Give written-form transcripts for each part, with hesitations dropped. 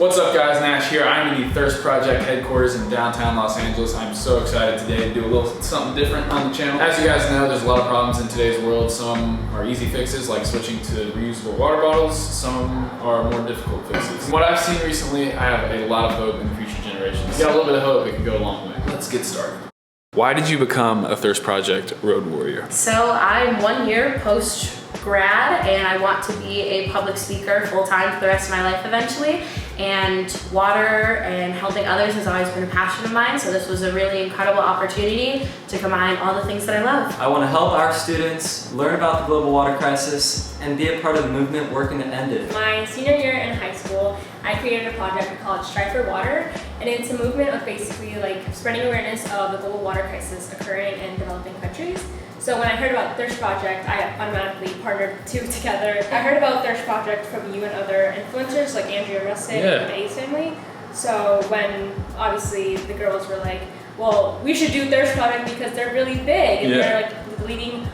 What's up guys, Nash here. I'm in the Thirst Project headquarters in downtown Los Angeles. I'm so excited today to do a little something different on the channel. As you guys know, there's a lot of problems in today's world. Some are easy fixes like switching to reusable water bottles. Some are more difficult fixes. From what I've seen recently, I have a lot of hope in future generations. Got a little bit of hope, it can go a long way. Let's get started. Why did you become a Thirst Project road warrior? So I'm 1 year post-grad and I want to be a public speaker full-time for the rest of my life eventually. And water and helping others has always been a passion of mine, so this was a really incredible opportunity to combine all the things that I love. I want to help our students learn about the global water crisis and be a part of the movement working to end it. My senior year in high school, I created a project we call Strive for Water, and it's a movement of basically like spreading awareness of the global water crisis occurring in developing countries. So when I heard about Thirst Project, I automatically partnered two together. I heard about Thirst Project from you and other influencers like Andrea Russick and the Ace family. So when obviously the girls were like, well, we should do Thirst Project because they're really big and they're like the leading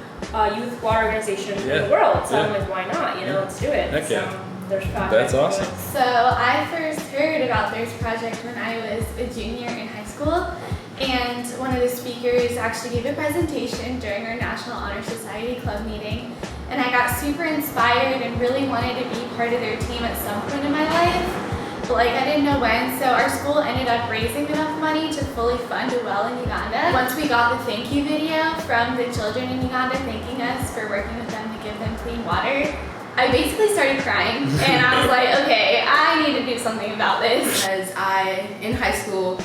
youth water organization in the world. So I'm like, why not? You know, let's do it. Heck yeah. So Thirst Project. That's awesome. So I first heard about Thirst Project when I was a junior in high school. And one of the speakers actually gave a presentation during our National Honor Society Club meeting. And I got super inspired and really wanted to be part of their team at some point in my life. But I didn't know when, so our school ended up raising enough money to fully fund a well in Uganda. Once we got the thank you video from the children in Uganda thanking us for working with them to give them clean water, I basically started crying and I was like, okay, I need to do something about this. Because I, in high school,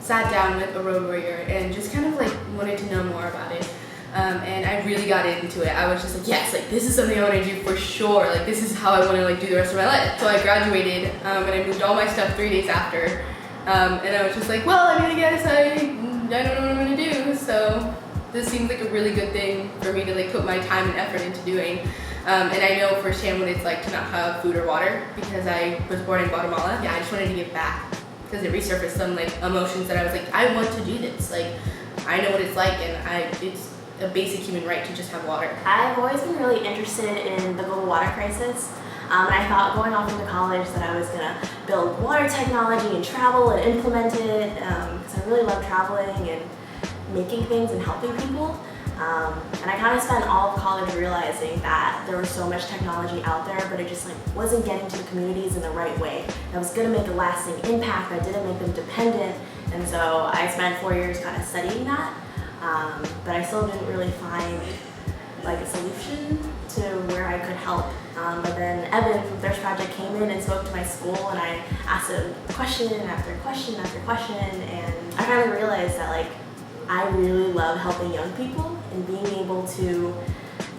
sat down with a road warrior and just kind of like wanted to know more about it. And I really got into it. I was just like, yes, like this is something I want to do for sure. Like this is how I want to like do the rest of my life. So I graduated and I moved all my stuff 3 days after. And I was just like, well, I mean, I guess I don't know what I'm going to do. So this seems like a really good thing for me to like put my time and effort into doing. And I know firsthand what it's like to not have food or water because I was born in Guatemala. Yeah, I just wanted to give back because it resurfaced some like emotions that I was like, I want to do this. Like, I know what it's like and it's a basic human right to just have water. I've always been really interested in the global water crisis. And I thought going off into college that I was going to build water technology and travel and implement it because I really love traveling and making things and helping people. And I kind of spent all of college realizing that there was so much technology out there, but it just like wasn't getting to the communities in the right way. That was going to make a lasting impact, that didn't make them dependent. And so I spent 4 years kind of studying that, but I still didn't really find like a solution to where I could help. But then Evan from Thirst Project came in and spoke to my school and I asked him question after question after question, and I finally realized that like I really love helping young people and being able to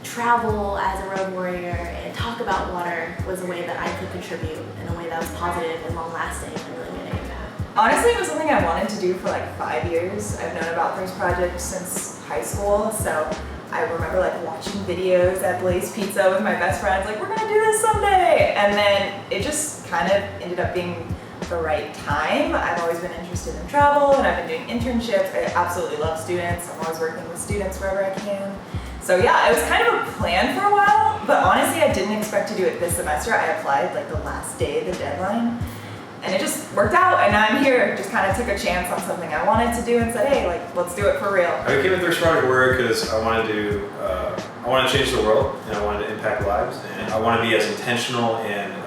travel as a road warrior and talk about water was a way that I could contribute in a way that was positive and long-lasting and really made an impact. Honestly, it was something I wanted to do for like 5 years. I've known about Thirst Project since high school, so I remember like watching videos at Blaze Pizza with my best friends, like, we're gonna do this someday! And then it just kind of ended up being the right time. I've always been interested in travel and I've been doing internships. I absolutely love students. I'm always working with students wherever I can. So yeah, it was kind of a plan for a while, but honestly I didn't expect to do it this semester. I applied like the last day of the deadline and it just worked out and now I'm here. Just kind of took a chance on something I wanted to do and said, hey, like let's do it for real. I became a Thirst Project warrior because I wanted to change the world and I wanted to impact lives and I want to be as intentional and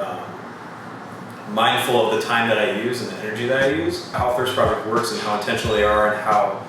mindful of the time that I use and the energy that I use, how Thirst Project works and how intentional they are and how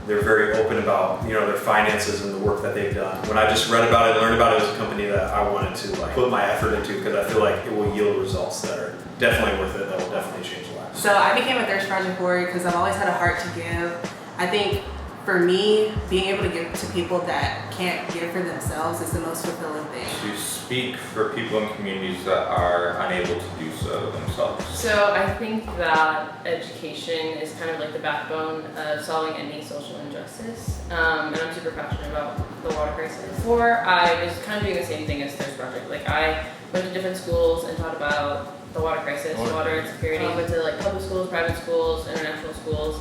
they're very open about their finances and the work that they've done. When I just read about it and learned about it as a company that I wanted to like put my effort into because I feel like it will yield results that are definitely worth it, that will definitely change lives. So I became a Thirst Project warrior because I've always had a heart to give. I think for me, being able to give to people that can't give for themselves is the most fulfilling thing. To speak for people in communities that are unable to do so themselves. So I think that education is kind of like the backbone of solving any social injustice. And I'm super passionate about the water crisis. Before, I was kind of doing the same thing as Thirst Project. Like I went to different schools and taught about the water crisis, water insecurity. I went to like public schools, private schools, international schools.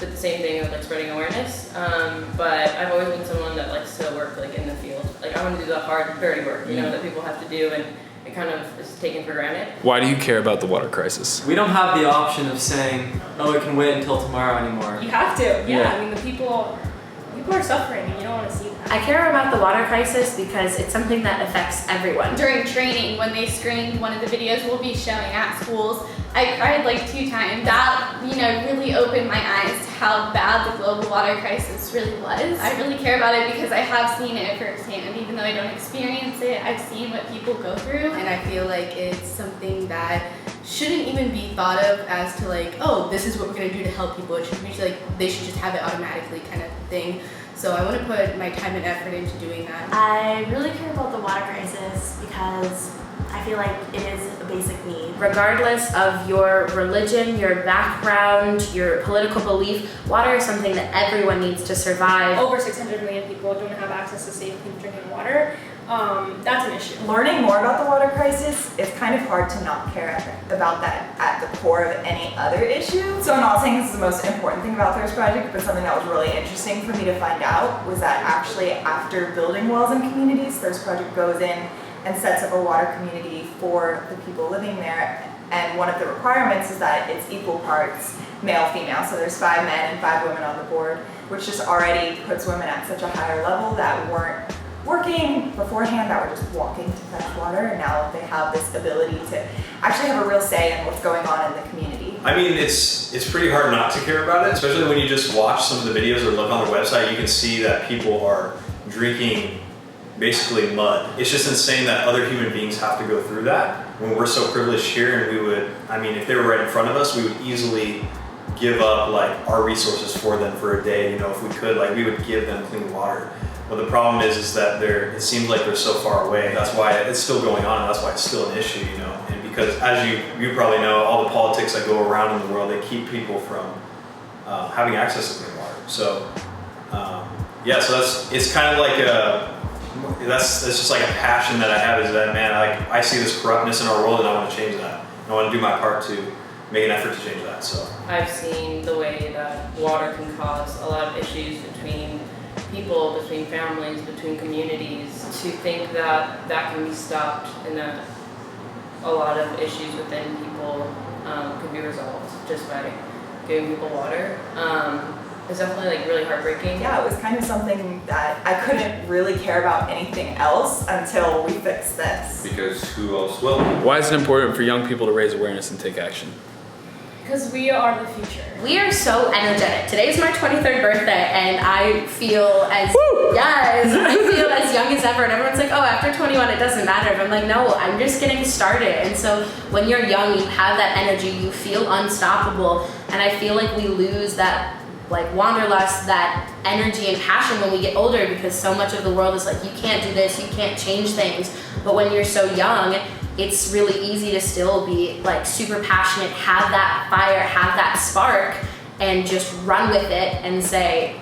Did the same thing of like spreading awareness, but I've always been someone that likes to work like in the field. Like I want to do the hard, dirty work, that people have to do, and it kind of is taken for granted. Why do you care about the water crisis? We don't have the option of saying, oh, it can wait until tomorrow anymore. You have to, yeah. Yeah. I mean, the people are suffering and you don't want to see that. I care about the water crisis because it's something that affects everyone. During training, when they screened one of the videos we'll be showing at schools, I cried like 2 times. That, really opened my eyes to how bad the global water crisis really was. I really care about it because I have seen it firsthand. Even though I don't experience it, I've seen what people go through. And I feel like it's something that shouldn't even be thought of as to like, oh, this is what we're gonna do to help people. It should be like, they should just have it automatically kind of thing. So I want to put my time and effort into doing that. I really care about the water crisis because I feel like it is a basic need. Regardless of your religion, your background, your political belief, water is something that everyone needs to survive. Over 600 million people don't have access to safe, clean drinking water. That's an issue. Learning more about the water crisis, it's kind of hard to not care about that at the core of any other issue. So I'm not saying this is the most important thing about Thirst Project, but something that was really interesting for me to find out was that actually after building wells in communities, Thirst Project goes in and sets up a water community for the people living there. And one of the requirements is that it's equal parts male-female. So there's 5 men and 5 women on the board, which just already puts women at such a higher level that weren't working beforehand, that were just walking to fetch water, and now they have this ability to actually have a real say in what's going on in the community. I mean, it's pretty hard not to care about it, especially when you just watch some of the videos or look on their website. You can see that people are drinking basically mud. It's just insane that other human beings have to go through that when we're so privileged here. And we would, I mean, if they were right in front of us, we would easily give up like our resources for them for a day. If we could, like we would give them clean water. But the problem is that it seems like they're so far away. That's why it's still going on, and that's why it's still an issue, And because, as you probably know, all the politics that go around in the world, they keep people from having access to clean water. So, so it's kind of like that's just like a passion that I have. Is that, man, I see this corruptness in our world, and I want to change that. And I want to do my part to make an effort to change that. So I've seen the way that water can cause a lot of issues between people, between families, between communities, to think that that can be stopped and that a lot of issues within people can be resolved just by giving people water. It's definitely like really heartbreaking. Yeah, it was kind of something that I couldn't really care about anything else until we fixed this. Because who else will? Why is it important for young people to raise awareness and take action? Because we are the future. We are so energetic. Today's my 23rd birthday, and I feel as I feel as young as ever. And everyone's like, "Oh, after 21, it doesn't matter." But I'm like, "No, I'm just getting started." And so when you're young, you have that energy. You feel unstoppable, and I feel like we lose that wanderlust, that energy and passion when we get older, because so much of the world is like, you can't do this, you can't change things. But when you're so young, it's really easy to still be super passionate, have that fire, have that spark, and just run with it and say,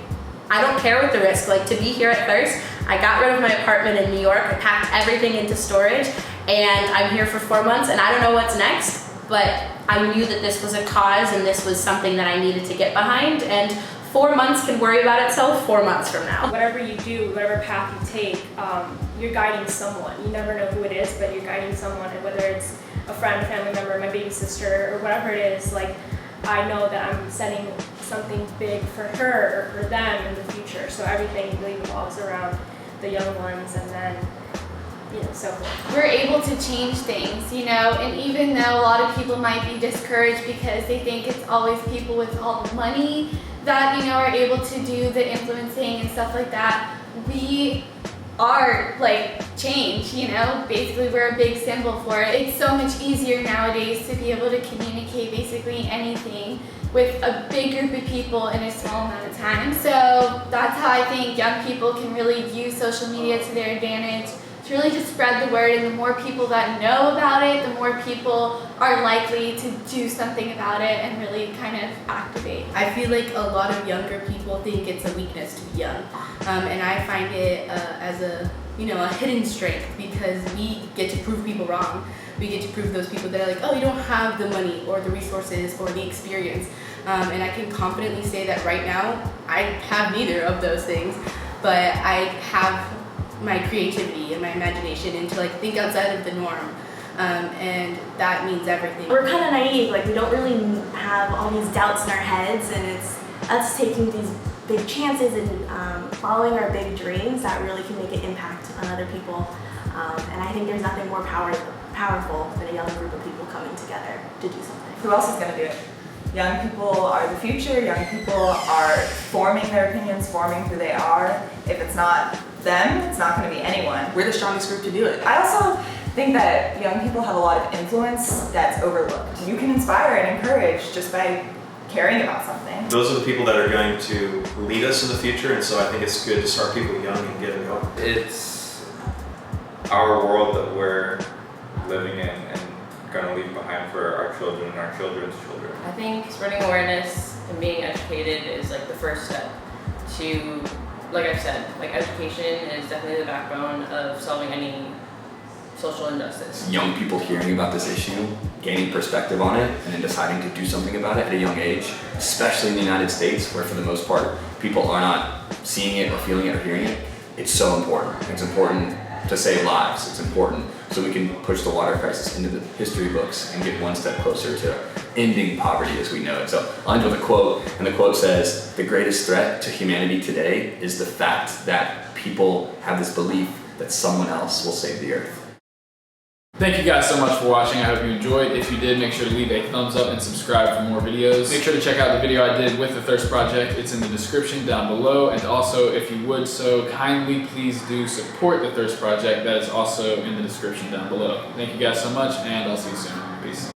I don't care what the risk. To be here at Thirst, I got rid of my apartment in New York, I packed everything into storage, and I'm here for 4 months, and I don't know what's next, but I knew that this was a cause and this was something that I needed to get behind, and 4 months can worry about itself 4 months from now. Whatever you do, whatever path you take, you're guiding someone. You never know who it is, but you're guiding someone, and whether it's a friend, a family member, my baby sister, or whatever it is, I know that I'm setting something big for her or for them in the future. So everything really revolves around the young ones, and then so forth. We're able to change things, and even though a lot of people might be discouraged because they think it's always people with all the money that, are able to do the influencing and stuff like that, we are change, basically we're a big symbol for it. It's so much easier nowadays to be able to communicate basically anything with a big group of people in a small amount of time. So that's how I think young people can really use social media to their advantage, to really just spread the word, and the more people that know about it, the more people are likely to do something about it and really kind of activate. I feel like a lot of younger people think it's a weakness to be young, and I find it as a hidden strength, because we get to prove people wrong. We get to prove those people that are like, oh, you don't have the money or the resources or the experience, and I can confidently say that right now I have neither of those things, but I have my creativity and my imagination, and to think outside of the norm. and that means everything. We're kind of naive, like we don't really have all these doubts in our heads, and it's us taking these big chances and following our big dreams that really can make an impact on other people. And I think there's nothing more powerful than a young group of people coming together to do something. Who else is going to do it? Young people are the future. Young people are forming their opinions, forming who they are. If it's not them, it's not going to be anyone. We're the strongest group to do it. I also think that young people have a lot of influence that's overlooked. You can inspire and encourage just by caring about something. Those are the people that are going to lead us in the future, and so I think it's good to start people young and get them going. It's our world that we're living in and going to leave behind for our children and our children's children. I think spreading awareness and being educated is like the first step to, like I've said, like education is definitely the backbone of solving any social injustice. Young people hearing about this issue, gaining perspective on it, and then deciding to do something about it at a young age, especially in the United States, where for the most part, people are not seeing it or feeling it or hearing it. It's so important. It's important to save lives. It's important so we can push the water crisis into the history books and get one step closer to ending poverty as we know it. So I'll end with a quote, and the quote says, "The greatest threat to humanity today is the fact that people have this belief that someone else will save the earth." Thank you guys so much for watching. I hope you enjoyed. If you did, make sure to leave a thumbs up and subscribe for more videos. Make sure to check out the video I did with the Thirst Project. It's in the description down below. And also, if you would so kindly, please do support the Thirst Project. That is also in the description down below. Thank you guys so much, and I'll see you soon. Peace.